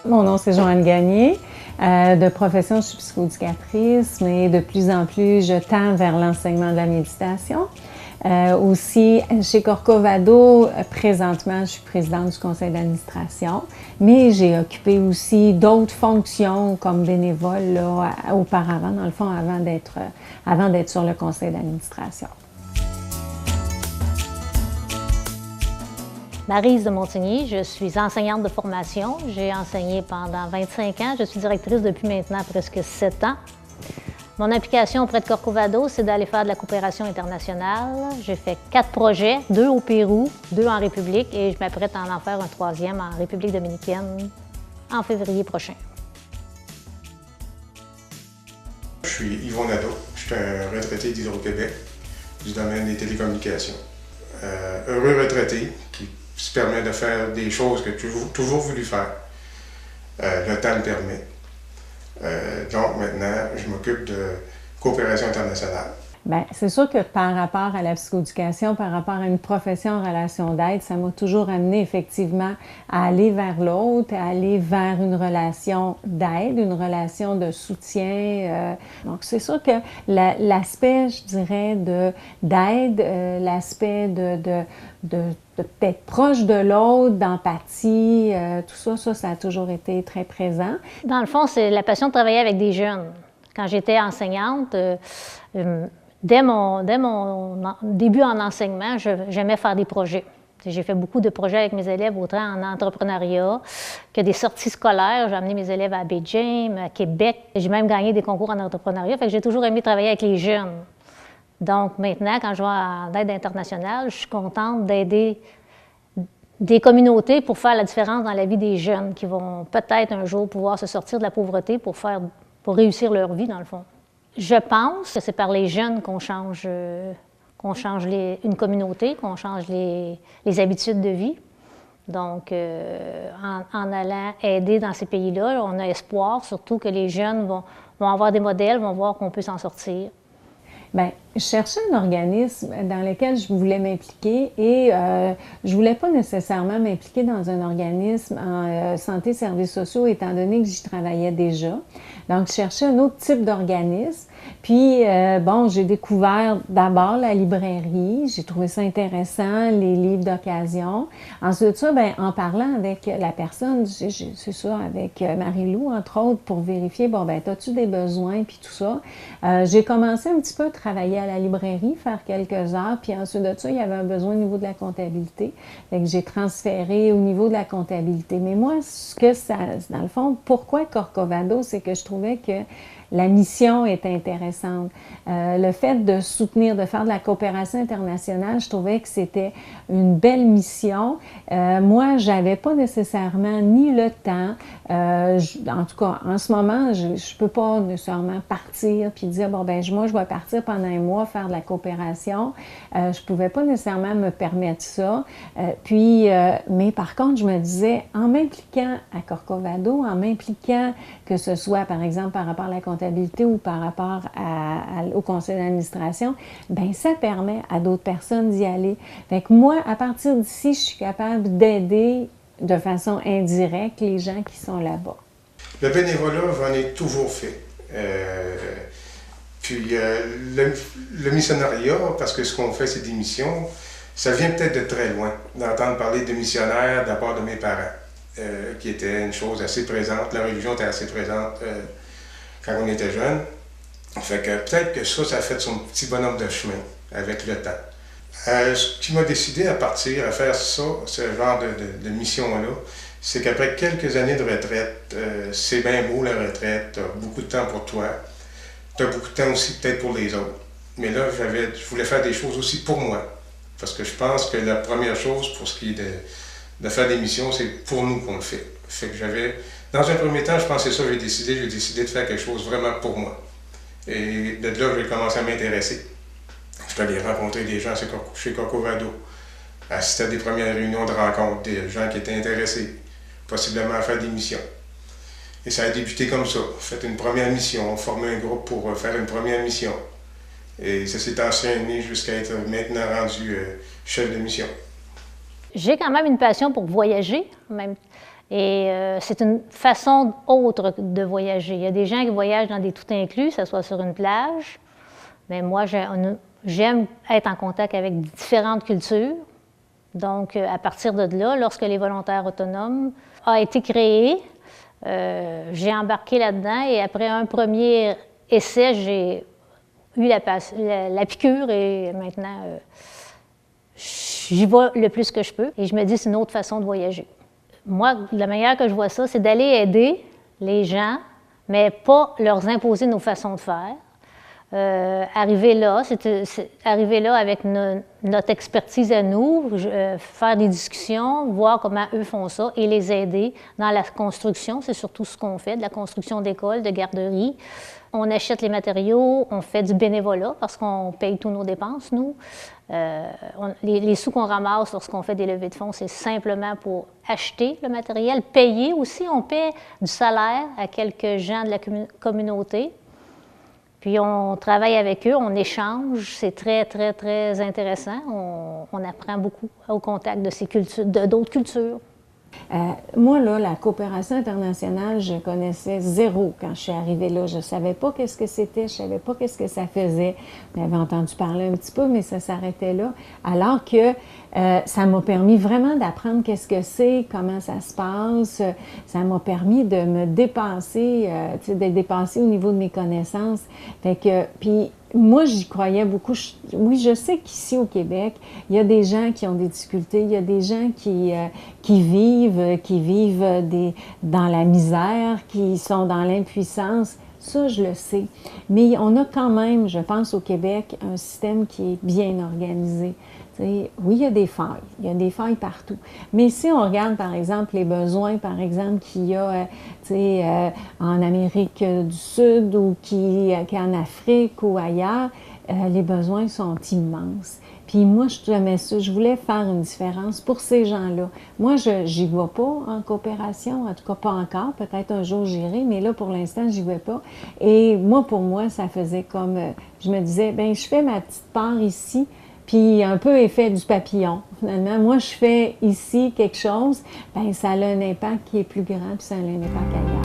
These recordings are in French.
Mon nom, c'est Joanne Gagné. De profession, je suis psychoéducatrice, mais de plus en plus, je tends vers l'enseignement de la méditation. Aussi, chez Corcovado, présentement, je suis présidente du conseil d'administration, mais j'ai occupé aussi d'autres fonctions comme bénévole là, auparavant, dans le fond, avant d'être sur le conseil d'administration. Maryse de Montigny, je suis enseignante de formation. J'ai enseigné pendant 25 ans. Je suis directrice depuis maintenant presque 7 ans. Mon implication auprès de Corcovado, c'est d'aller faire de la coopération internationale. J'ai fait 4 projets, 2 au Pérou, 2 en République et je m'apprête à en faire un 3e en République dominicaine en février prochain. Je suis Yvon Nadeau, je suis un retraité d'Hydro-Québec du domaine des télécommunications. Heureux retraité qui se permet de faire des choses que j'ai toujours voulu faire. Le temps le permet. Donc maintenant, je m'occupe de coopération internationale. Bien, c'est sûr que par rapport à la psychoéducation, par rapport à une profession en relation d'aide, ça m'a toujours amené effectivement à aller vers l'autre, à aller vers une relation d'aide, une relation de soutien. Donc c'est sûr que l'aspect, je dirais, d'aide, l'aspect d'être proche de l'autre, d'empathie, tout ça, ça a toujours été très présent. Dans le fond, c'est la passion de travailler avec des jeunes. Quand j'étais enseignante, dès mon début en enseignement, j'aimais faire des projets. J'ai fait beaucoup de projets avec mes élèves, autant en entrepreneuriat que des sorties scolaires. J'ai amené mes élèves à Beijing, à Québec. J'ai même gagné des concours en entrepreneuriat. Fait que j'ai toujours aimé travailler avec les jeunes. Donc maintenant, quand je vais en aide internationale, je suis contente d'aider des communautés pour faire la différence dans la vie des jeunes qui vont peut-être un jour pouvoir se sortir de la pauvreté pour réussir leur vie, dans le fond. Je pense que c'est par les jeunes qu'on change une communauté, qu'on change les habitudes de vie. Donc, en allant aider dans ces pays-là, on a espoir, surtout que les jeunes vont avoir des modèles, vont voir qu'on peut s'en sortir. Bien, je cherchais un organisme dans lequel je voulais m'impliquer et je voulais pas nécessairement m'impliquer dans un organisme en santé et services sociaux étant donné que j'y travaillais déjà. Donc, je cherchais un autre type d'organisme. Puis, bon, j'ai découvert d'abord la librairie. J'ai trouvé ça intéressant, les livres d'occasion. Ensuite de ça, bien, en parlant avec la personne, c'est ça, avec Marie-Lou, entre autres, pour vérifier, bon, bien, as-tu des besoins, puis tout ça. J'ai commencé un petit peu à travailler à la librairie, faire quelques heures, puis ensuite de ça, il y avait un besoin au niveau de la comptabilité. Fait que j'ai transféré au niveau de la comptabilité. Mais moi, dans le fond, pourquoi Corcovado, c'est que je trouvais que la mission est intéressante. Le fait de soutenir, de faire de la coopération internationale, je trouvais que c'était une belle mission. Moi, j'avais pas nécessairement ni le temps. En tout cas, en ce moment, je peux pas nécessairement partir puis dire, bon, ben moi, je vais partir pendant un mois faire de la coopération. Je pouvais pas nécessairement me permettre ça. Mais par contre, je me disais, en m'impliquant à Corcovado, en m'impliquant que ce soit, par exemple, par rapport à la comptabilité ou par rapport au conseil d'administration, bien, ça permet à d'autres personnes d'y aller. Fait que moi, à partir d'ici, je suis capable d'aider de façon indirecte les gens qui sont là-bas. Le bénévolat, j'en ai toujours fait. Le missionnariat, parce que ce qu'on fait, c'est des missions, ça vient peut-être de très loin, d'entendre parler de missionnaires de la part de mes parents, qui était une chose assez présente. La religion était assez présente quand on était jeune. Fait que peut-être que ça a fait son petit bonhomme de chemin avec le temps. Ce qui m'a décidé à partir, à faire ça, ce genre de mission-là, c'est qu'après quelques années de retraite, c'est bien beau la retraite, tu as beaucoup de temps pour toi, tu as beaucoup de temps aussi peut-être pour les autres. Mais là, je voulais faire des choses aussi pour moi. Parce que je pense que la première chose pour ce qui est de faire des missions, c'est pour nous qu'on le fait. Fait que dans un premier temps, je pensais ça, j'ai décidé de faire quelque chose vraiment pour moi. Et de là, j'ai commencé à m'intéresser. Je suis allé rencontrer des gens chez Corcovado, assister à des premières réunions de rencontres, des gens qui étaient intéressés, possiblement à faire des missions. Et ça a débuté comme ça. Fait une première mission, on formait un groupe pour faire une première mission. Et ça s'est enchaîné jusqu'à être maintenant rendu chef de mission. J'ai quand même une passion pour voyager. Et c'est une façon autre de voyager. Il y a des gens qui voyagent dans des tout inclus, que ce soit sur une plage, mais moi, j'aime être en contact avec différentes cultures. Donc, à partir de là, lorsque les volontaires autonomes a été créé, j'ai embarqué là-dedans et après un premier essai, j'ai eu la piqûre et maintenant, j'y vais le plus que je peux. Et je me dis, c'est une autre façon de voyager. Moi, la manière que je vois ça, c'est d'aller aider les gens, mais pas leur imposer nos façons de faire. Arriver là, c'est arriver là avec notre expertise à nous, faire des discussions, voir comment eux font ça et les aider dans la construction. C'est surtout ce qu'on fait, de la construction d'écoles, de garderies. On achète les matériaux, on fait du bénévolat parce qu'on paye tous nos dépenses, nous. Les sous qu'on ramasse lorsqu'on fait des levées de fonds, c'est simplement pour acheter le matériel, payer aussi. On paie du salaire à quelques gens de la communauté. Puis on travaille avec eux, on échange, c'est très, très, très intéressant. On apprend beaucoup au contact de ces cultures, d'autres cultures. Moi, là, la coopération internationale, je connaissais zéro quand je suis arrivée là. Je ne savais pas qu'est-ce que c'était, je ne savais pas qu'est-ce que ça faisait. J'avais entendu parler un petit peu, mais ça s'arrêtait là. Alors que ça m'a permis vraiment d'apprendre qu'est-ce que c'est, comment ça se passe. Ça m'a permis de me dépasser, d'être dépassée au niveau de mes connaissances. Fait que, puis, moi, j'y croyais beaucoup. Oui, je sais qu'ici au Québec, il y a des gens qui ont des difficultés, il y a des gens qui vivent dans la misère, qui sont dans l'impuissance. Ça, je le sais. Mais on a quand même, je pense, au Québec, un système qui est bien organisé. T'sais, oui, il y a des failles partout. Mais si on regarde, par exemple, les besoins, par exemple, qu'il y a en Amérique du Sud ou qu'il y a en Afrique ou ailleurs, les besoins sont immenses. Puis moi, je voulais faire une différence pour ces gens-là. Moi, j'y vais pas en coopération, en tout cas pas encore. Peut-être un jour j'irai, mais là, pour l'instant, j'y vais pas. Et moi, pour moi, ça faisait comme, je me disais, ben je fais ma petite part ici, puis un peu effet du papillon. Finalement, moi, je fais ici quelque chose, bien, ça a un impact qui est plus grand, puis ça a un impact ailleurs.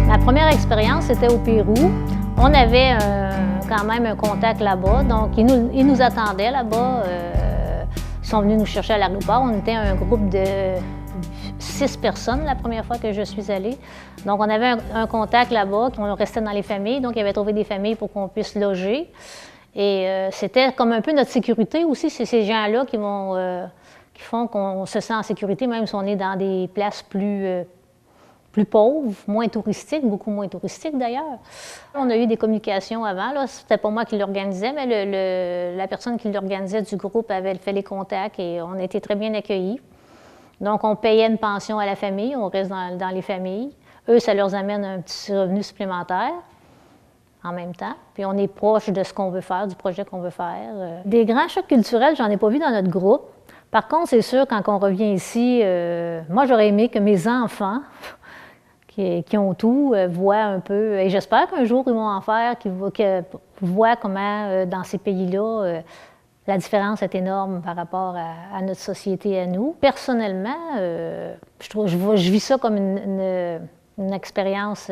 Ma première expérience, c'était au Pérou. On avait quand même un contact là-bas, donc ils nous attendaient là-bas. Ils sont venus nous chercher à l'aéroport. On était un groupe de 6 personnes la première fois que je suis allée. Donc, on avait un contact là-bas. On restait dans les familles. Donc, ils avaient trouvé des familles pour qu'on puisse loger. Et c'était comme un peu notre sécurité aussi. C'est ces gens-là qui font qu'on se sent en sécurité, même si on est dans des places plus pauvres, moins touristiques, beaucoup moins touristiques d'ailleurs. On a eu des communications avant, là, c'était pas moi qui l'organisais, mais la personne qui l'organisait du groupe avait fait les contacts et on a été très bien accueillis. Donc, on payait une pension à la famille, on reste dans les familles. Eux, ça leur amène un petit revenu supplémentaire en même temps. Puis on est proche de ce qu'on veut faire, du projet qu'on veut faire. Des grands chocs culturels, j'en ai pas vu dans notre groupe. Par contre, c'est sûr, quand on revient ici, moi, j'aurais aimé que mes enfants qui ont tout, voient un peu, et j'espère qu'un jour ils vont en faire, qu'ils voient comment dans ces pays-là, la différence est énorme par rapport à notre société à nous. Personnellement, je vis ça comme une expérience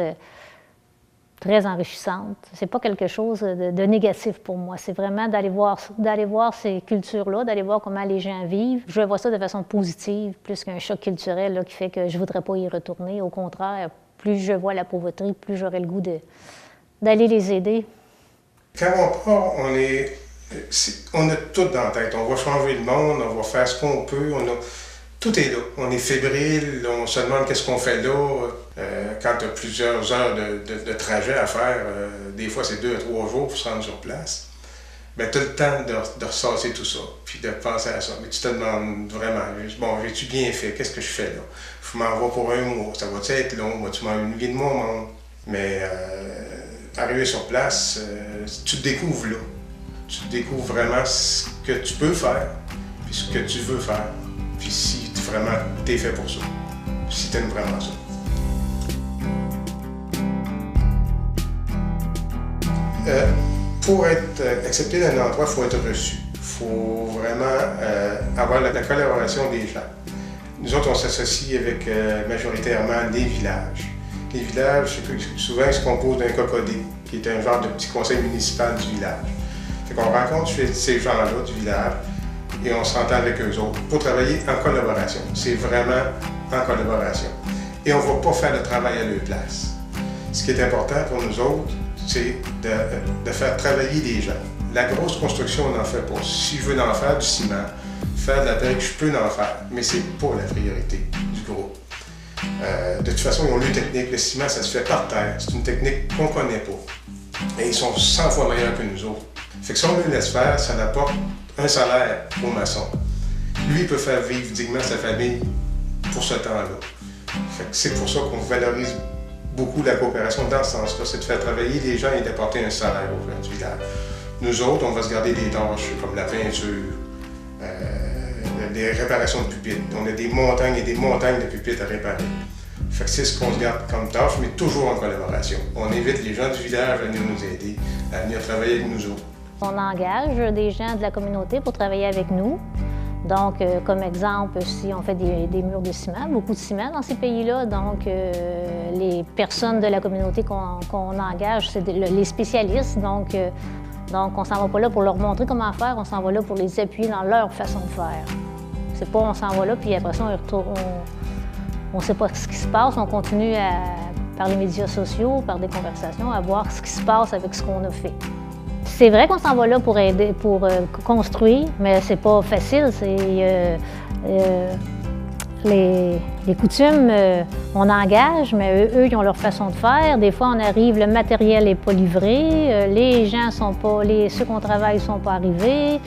très enrichissante. C'est pas quelque chose de négatif pour moi. C'est vraiment d'aller voir ces cultures-là, d'aller voir comment les gens vivent. Je vois ça de façon positive, plus qu'un choc culturel là, qui fait que je voudrais pas y retourner. Au contraire, plus je vois la pauvreté, plus j'aurai le goût d'aller les aider. Quand on part, on a tout dans la tête. On va changer le monde, on va faire ce qu'on peut. Tout est là. On est fébrile, on se demande qu'est-ce qu'on fait là. Quand tu as plusieurs heures de trajet à faire, des fois c'est 2 à 3 jours pour se rendre sur place, bien tu as le temps de ressasser tout ça, puis de penser à ça. Mais tu te demandes vraiment, bon, j'ai-tu bien fait? Qu'est-ce que je fais là? Je m'en vais pour un mois, ça va-tu être long? Vas-tu m'ennuyer de mon monde? Mais arriver sur place, tu te découvres là. Tu découvres vraiment ce que tu peux faire, puis ce que tu veux faire. Puis si vraiment t'es fait pour ça, si t'aimes vraiment ça. Pour être accepté d'un endroit, il faut être reçu. Il faut vraiment avoir la collaboration des gens. Nous autres, on s'associe avec majoritairement les villages. Les villages, souvent, ils se composent d'un cocodé, qui est un genre de petit conseil municipal du village. Fait qu'on rencontre ces gens-là du village et on s'entend avec eux autres pour travailler en collaboration. C'est vraiment en collaboration. Et on ne va pas faire le travail à leur place. Ce qui est important pour nous autres, c'est de faire travailler les gens. La grosse construction, on n'en fait pas. Si je veux en faire du ciment, faire de la brique, je peux en faire, mais c'est pas la priorité du groupe. De toute façon, ils ont une technique. Le ciment, ça se fait par terre. C'est une technique qu'on ne connaît pas. Et ils sont 100 fois meilleurs que nous autres. Fait que si on le laisse faire, ça apporte un salaire au maçon. Lui, il peut faire vivre dignement sa famille pour ce temps-là. Fait que c'est pour ça qu'on valorise beaucoup la coopération dans ce sens-là, c'est de faire travailler les gens et d'apporter un salaire aux gens du village. Nous autres, on va se garder des tâches comme la peinture, des réparations de pupitres. On a des montagnes et des montagnes de pupitres à réparer. Fait que c'est ce qu'on se garde comme tâche, mais toujours en collaboration. On invite les gens du village à venir nous aider, à venir travailler avec nous autres. On engage des gens de la communauté pour travailler avec nous. Donc, comme exemple, si on fait des murs de ciment, beaucoup de ciment dans ces pays-là, donc les personnes de la communauté qu'on engage, c'est les spécialistes. Donc, on s'en va pas là pour leur montrer comment faire, on s'en va là pour les appuyer dans leur façon de faire. C'est pas on s'en va là, puis après ça, on ne sait pas ce qui se passe, on continue par les médias sociaux, par des conversations, à voir ce qui se passe avec ce qu'on a fait. C'est vrai qu'on s'en va là pour aider, pour construire, mais c'est pas facile. Les coutumes, on engage, mais eux, ils ont leur façon de faire. Des fois, on arrive, le matériel n'est pas livré, les gens sont pas, ceux qu'on travaille ne sont pas arrivés.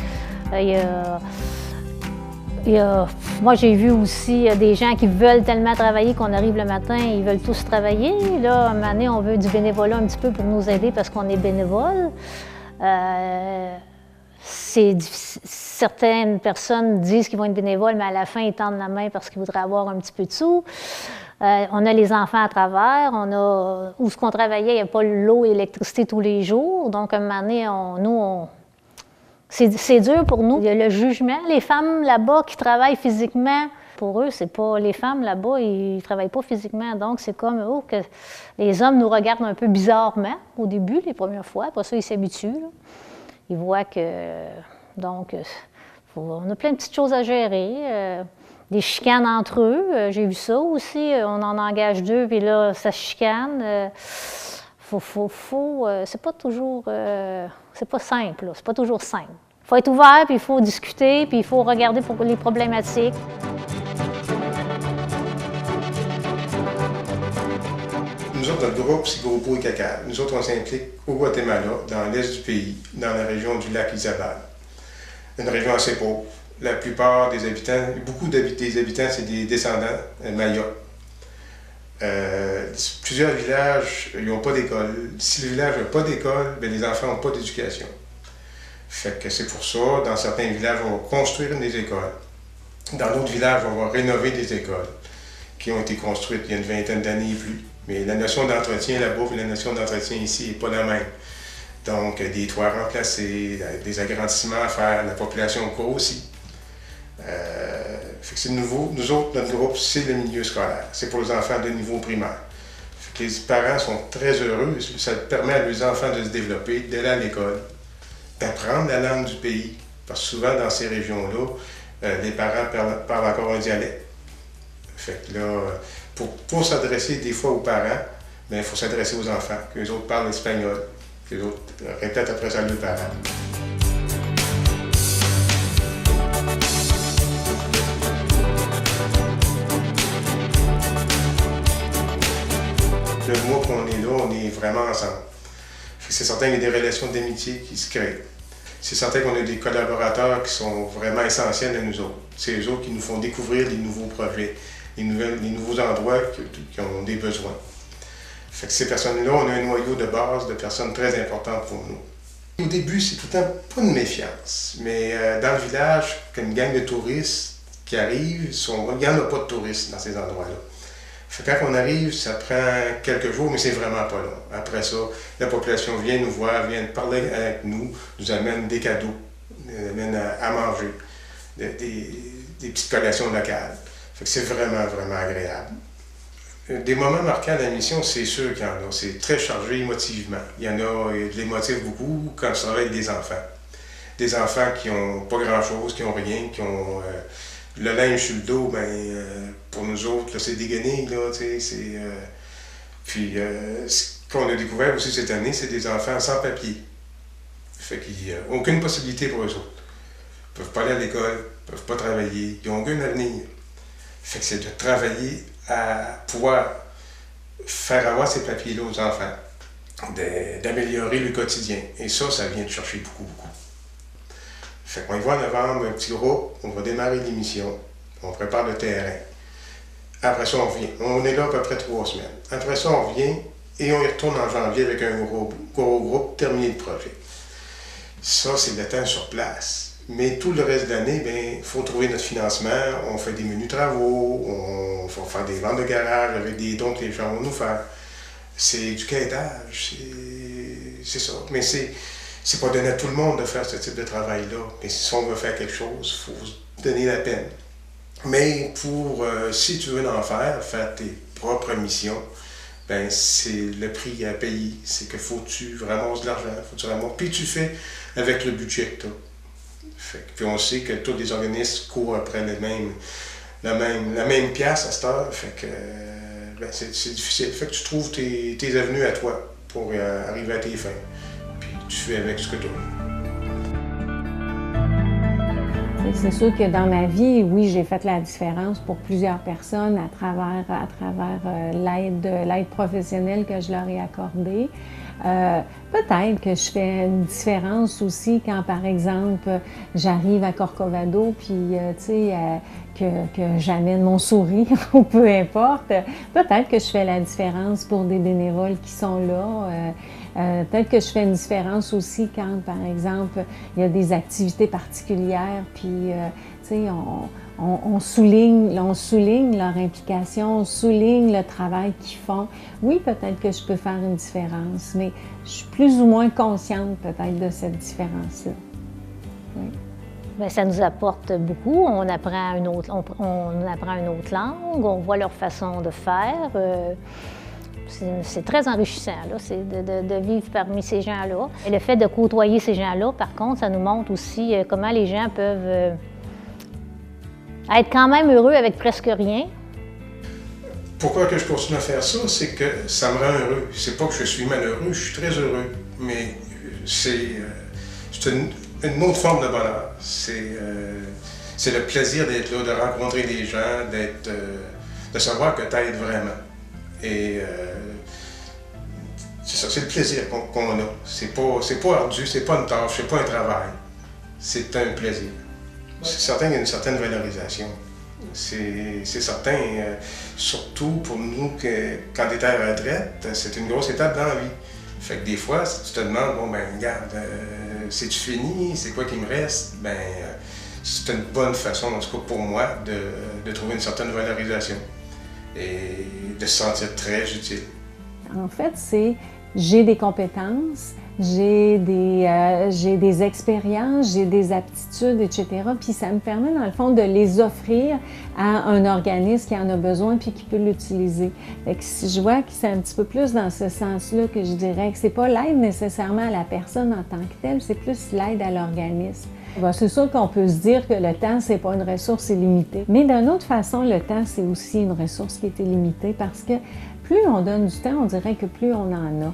Moi, j'ai vu aussi des gens qui veulent tellement travailler qu'on arrive le matin, ils veulent tous travailler. Là, un moment donné, on veut du bénévolat un petit peu pour nous aider parce qu'on est bénévole. Certaines personnes disent qu'ils vont être bénévoles, mais à la fin, ils tendent la main parce qu'ils voudraient avoir un petit peu de sous. On a les enfants à travers, où ce qu'on travaillait, il n'y a pas l'eau et l'électricité tous les jours. Donc, à un moment donné, c'est dur pour nous. Il y a le jugement. Les femmes là-bas qui travaillent physiquement, pour eux, c'est pas les femmes là-bas, ils ne travaillent pas physiquement. Donc, c'est comme que les hommes nous regardent un peu bizarrement au début, les premières fois. Après ça, ils s'habituent. Ils voient que... Donc, on a plein de petites choses à gérer. Des chicanes entre eux. J'ai vu ça aussi. On en engage 2, puis là, ça chicane. C'est pas toujours... c'est pas simple, là. C'est pas toujours simple. Il faut être ouvert, puis il faut discuter, puis il faut regarder pour les problématiques. Nous autres, notre groupe, c'est Grupo Icacal. Nous autres, on s'implique au Guatemala, dans l'est du pays, dans la région du lac Izabal. Une région assez pauvre. La plupart des habitants, beaucoup des habitants, c'est des descendants mayas. Plusieurs villages, ils n'ont pas d'école. Si le village n'a pas d'école, bien, les enfants n'ont pas d'éducation. Fait que c'est pour ça, dans certains villages, on va construire des écoles. Dans d'autres villages, on va rénover des écoles qui ont été construites il y a une vingtaine d'années et plus. Mais la notion d'entretien là-bas et la notion d'entretien ici n'est pas la même. Donc, des toits remplacés, des agrandissements à faire, la population croît aussi. Fait que c'est nouveau. Nous autres, notre groupe, c'est le milieu scolaire. C'est pour les enfants de niveau primaire. Fait que les parents sont très heureux. Ça permet à leurs enfants de se développer, d'aller à l'école, d'apprendre la langue du pays. Parce que souvent, dans ces régions-là, les parents parlent encore un dialecte. Fait que là, pour s'adresser des fois aux parents, bien, il faut s'adresser aux enfants, que les autres parlent espagnol, que les autres répètent après ça à leurs parents. Le mois qu'on est là, on est vraiment ensemble. C'est certain qu'il y a des relations d'amitié qui se créent. C'est certain qu'on a des collaborateurs qui sont vraiment essentiels à nous autres. C'est eux autres qui nous font découvrir les nouveaux projets, les nouveaux endroits qui ont des besoins. Fait que ces personnes-là, on a un noyau de base de personnes très importantes pour nous. Au début, c'est tout le temps pas de méfiance, mais dans le village, quand une gang de touristes qui arrivent, il n'y en a pas de touristes dans ces endroits-là. Fait que quand on arrive, ça prend quelques jours, mais c'est vraiment pas long. Après ça, la population vient nous voir, vient parler avec nous, nous amène des cadeaux, nous amène à manger, des petites collations locales. Fait que c'est vraiment, vraiment agréable. Des moments marquants de la mission, c'est sûr qu'il y en a. C'est très chargé émotivement. Il y en a, je les motive beaucoup quand je travaille avec des enfants. Des enfants qui n'ont pas grand-chose, qui n'ont rien, qui ont le linge sur le dos, pour nous autres, c'est dégainé, là, tu sais, Puis, ce qu'on a découvert aussi cette année, c'est des enfants sans papier. Fait qu'il n'y a aucune possibilité pour eux autres. Ils ne peuvent pas aller à l'école, ils ne peuvent pas travailler, ils n'ont aucun avenir. Fait que c'est de travailler à pouvoir faire avoir ces papiers-là aux enfants, d'améliorer le quotidien. Et ça vient de chercher beaucoup, beaucoup. Fait qu'on y va en novembre, un petit groupe, on va démarrer l'émission, on prépare le terrain. Après ça, on revient. On est là à peu près 3 semaines. Après ça, on revient et on y retourne en janvier avec un gros groupe, terminer le projet. Ça, c'est le temps sur place. Mais tout le reste de l'année, il faut trouver notre financement. On fait des menus travaux, on va faire des ventes de garage avec des dons que les gens vont nous faire. C'est du quêtage, c'est ça. Mais c'est pas donné à tout le monde de faire ce type de travail-là. Mais si on veut faire quelque chose, il faut se donner la peine. Mais si tu veux en faire tes propres missions, c'est le prix à payer. C'est que faut que tu ramasses de l'argent, puis tu fais avec le budget que tu as. Puis on sait que tous les organismes courent après la même pièce à cette heure. Fait que c'est difficile. Fait que tu trouves tes avenues à toi pour arriver à tes fins. Puis tu fais avec ce que tu as. C'est sûr que dans ma vie, oui, j'ai fait la différence pour plusieurs personnes à travers l'aide professionnelle que je leur ai accordée. Peut-être que je fais une différence aussi quand, par exemple, j'arrive à Corcovado puis, que j'amène mon sourire ou peu importe. Peut-être que je fais la différence pour des bénévoles qui sont là. Peut-être que je fais une différence aussi quand, par exemple, il y a des activités particulières, puis, on souligne leur implication, on souligne le travail qu'ils font. Oui, peut-être que je peux faire une différence, mais je suis plus ou moins consciente peut-être de cette différence-là. Oui. Bien, ça nous apporte beaucoup. On apprend une autre langue, on voit leur façon de faire. C'est très enrichissant, là, de vivre parmi ces gens-là. Et le fait de côtoyer ces gens-là, par contre, ça nous montre aussi comment les gens peuvent être quand même heureux avec presque rien. Pourquoi que je continue à faire ça? C'est que ça me rend heureux. C'est pas que je suis malheureux, je suis très heureux. Mais c'est une autre forme de bonheur. C'est le plaisir d'être là, de rencontrer des gens, de savoir que tu aides vraiment. Et c'est ça, c'est le plaisir qu'on a. C'est pas ardu, c'est pas une tâche, c'est pas un travail. C'est un plaisir. C'est certain qu'il y a une certaine valorisation. C'est certain, surtout pour nous, que quand tu es à la retraite, c'est une grosse étape dans la vie. Fait que des fois, si tu te demandes, regarde, c'est-tu fini, c'est quoi qui me reste? C'est une bonne façon, en tout cas pour moi, de trouver une certaine valorisation et de se sentir très utile. En fait, j'ai des compétences, j'ai des expériences, j'ai des aptitudes, etc. Puis ça me permet, dans le fond, de les offrir à un organisme qui en a besoin puis qui peut l'utiliser. Fait que je vois que c'est un petit peu plus dans ce sens-là que je dirais que c'est pas l'aide nécessairement à la personne en tant que telle, c'est plus l'aide à l'organisme. C'est sûr qu'on peut se dire que le temps, c'est pas une ressource illimitée. Mais d'une autre façon, le temps, c'est aussi une ressource qui est illimitée parce que plus on donne du temps, on dirait que plus on en a.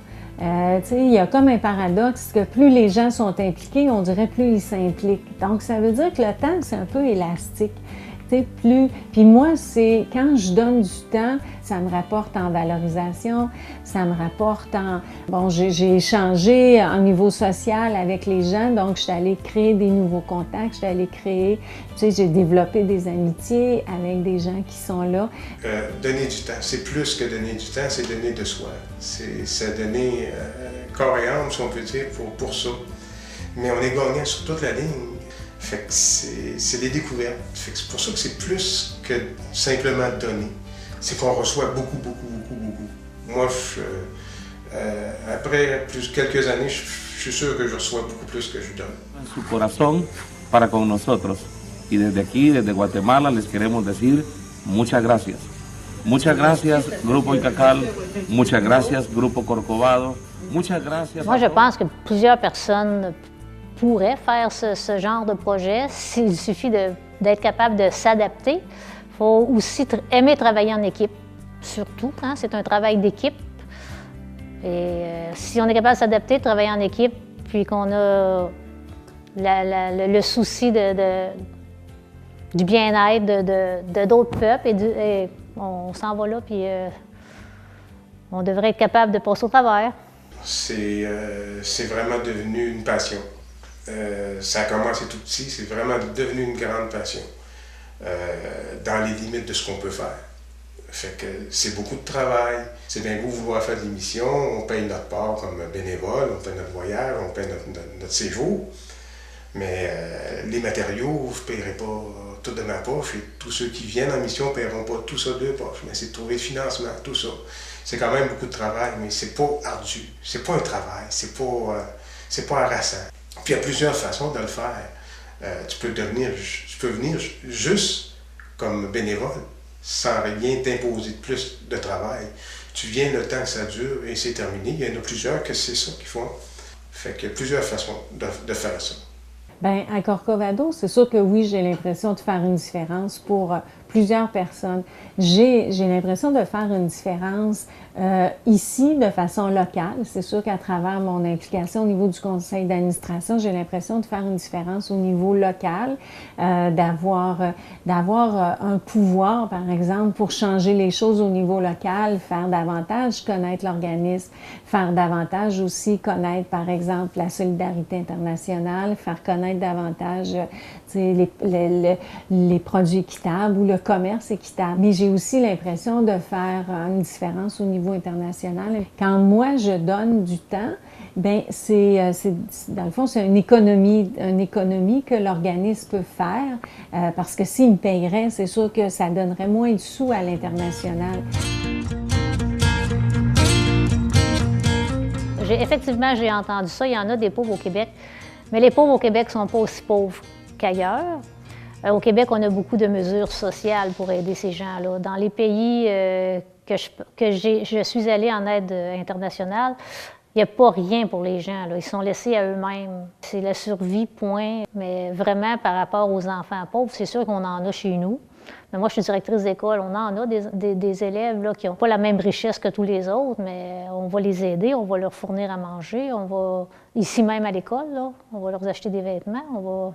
Il y a comme un paradoxe que plus les gens sont impliqués, on dirait plus ils s'impliquent. Donc, ça veut dire que le temps, c'est un peu élastique. Puis moi, c'est quand je donne du temps, ça me rapporte en valorisation, ça me rapporte en... j'ai échangé en niveau social avec les gens, donc je suis allée créer des nouveaux contacts, je suis allée créer, j'ai développé des amitiés avec des gens qui sont là. Donner du temps, c'est plus que donner du temps, c'est donner de soi. C'est donner corps et âme, si on peut dire, pour ça. Mais on est gagnant sur toute la ligne. Fait que c'est des découvertes. Fait que c'est pour ça que c'est plus que simplement donner. c'est qu'on reçoit beaucoup. Moi, après quelques années, je suis sûr que je reçois beaucoup plus que je donne. Su corazón para con nosotros. Y desde aquí, desde Guatemala, les queremos decir muchas gracias. Muchas gracias, Grupo Icacal. Muchas gracias, Grupo Corcovado. Muchas gracias. Moi, je pense que plusieurs personnes pourraient faire ce genre de projet s'il suffit d'être capable de s'adapter. Il faut aussi aimer travailler en équipe, surtout. Hein? C'est un travail d'équipe. Et si on est capable de s'adapter, de travailler en équipe, puis qu'on a le souci du bien-être de d'autres peuples, et on s'en va là, puis on devrait être capable de passer au travers. C'est vraiment devenu une passion. Ça a commencé tout petit, c'est vraiment devenu une grande passion, dans les limites de ce qu'on peut faire. Fait que c'est beaucoup de travail. C'est bien beau vouloir faire de l'émission, on paye notre part comme bénévole, on paye notre voyage, on paye notre séjour. Mais les matériaux, je ne paierai pas tout de ma poche, et tous ceux qui viennent en mission ne paieront pas tout ça de leur poche. Mais c'est de trouver le financement, tout ça. C'est quand même beaucoup de travail, mais c'est pas ardu. C'est pas un travail, c'est pas harassant. Puis il y a plusieurs façons de le faire. Tu peux venir juste comme bénévole, sans rien t'imposer de plus de travail. Tu viens le temps que ça dure et c'est terminé. Il y en a plusieurs que c'est ça qu'ils font. Fait qu'il y a plusieurs façons de faire ça. Bien, à Corcovado, c'est sûr que oui, j'ai l'impression de faire une différence pour plusieurs personnes. J'ai l'impression de faire une différence ici de façon locale. C'est sûr qu'à travers mon implication au niveau du conseil d'administration, j'ai l'impression de faire une différence au niveau local, d'avoir un pouvoir, par exemple, pour changer les choses au niveau local, faire davantage connaître l'organisme, faire davantage aussi connaître, par exemple, la solidarité internationale, faire connaître davantage les produits équitables ou le commerce équitable. Mais j'ai aussi l'impression de faire une différence au niveau international. Quand moi, je donne du temps, bien, dans le fond, c'est une économie que l'organisme peut faire, parce que s'il me payerait, c'est sûr que ça donnerait moins de sous à l'international. Effectivement, j'ai entendu ça. Il y en a des pauvres au Québec, mais les pauvres au Québec ne sont pas aussi pauvres qu'ailleurs. Au Québec, on a beaucoup de mesures sociales pour aider ces gens-là. Dans les pays que je suis allée en aide internationale, il n'y a pas rien pour les gens, là. Ils sont laissés à eux-mêmes. C'est la survie, point. Mais vraiment, par rapport aux enfants pauvres, c'est sûr qu'on en a chez nous. Mais moi, je suis directrice d'école. On en a des élèves là, qui n'ont pas la même richesse que tous les autres, mais on va les aider, on va leur fournir à manger. Ici même à l'école, là, on va leur acheter des vêtements.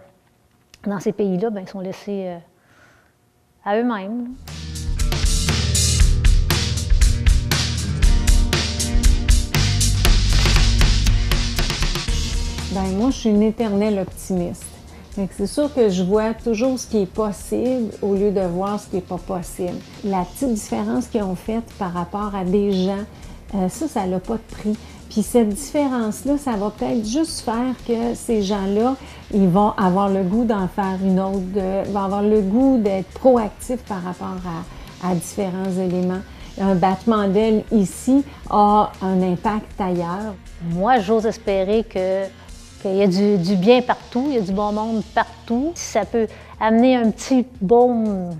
Dans ces pays-là, bien, ils sont laissés à eux-mêmes. Bien, moi, je suis une éternelle optimiste. C'est sûr que je vois toujours ce qui est possible au lieu de voir ce qui n'est pas possible. La petite différence qu'ils ont faite par rapport à des gens, ça n'a pas de prix. Puis cette différence-là, ça va peut-être juste faire que ces gens-là, ils vont avoir le goût d'en faire une autre, vont avoir le goût d'être proactifs par rapport à différents éléments. Un battement d'aile ici a un impact ailleurs. Moi, j'ose espérer qu'il y a du bien partout, il y a du bon monde partout. Ça peut amener un petit baume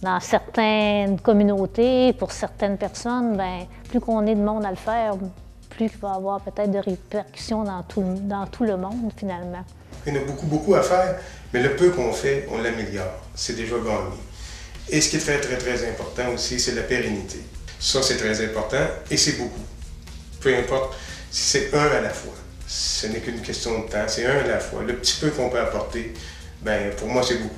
dans certaines communautés, pour certaines personnes, bien, plus qu'on est de monde à le faire, plus il va y avoir peut-être de répercussions dans tout le monde, finalement. Il y en a beaucoup à faire, mais le peu qu'on fait, on l'améliore. C'est déjà gagné. Et ce qui est très important aussi, c'est la pérennité. Ça, c'est très important et c'est beaucoup. Peu importe si c'est un à la fois. Ce n'est qu'une question de temps, c'est un à la fois. Le petit peu qu'on peut apporter, ben, pour moi, c'est beaucoup.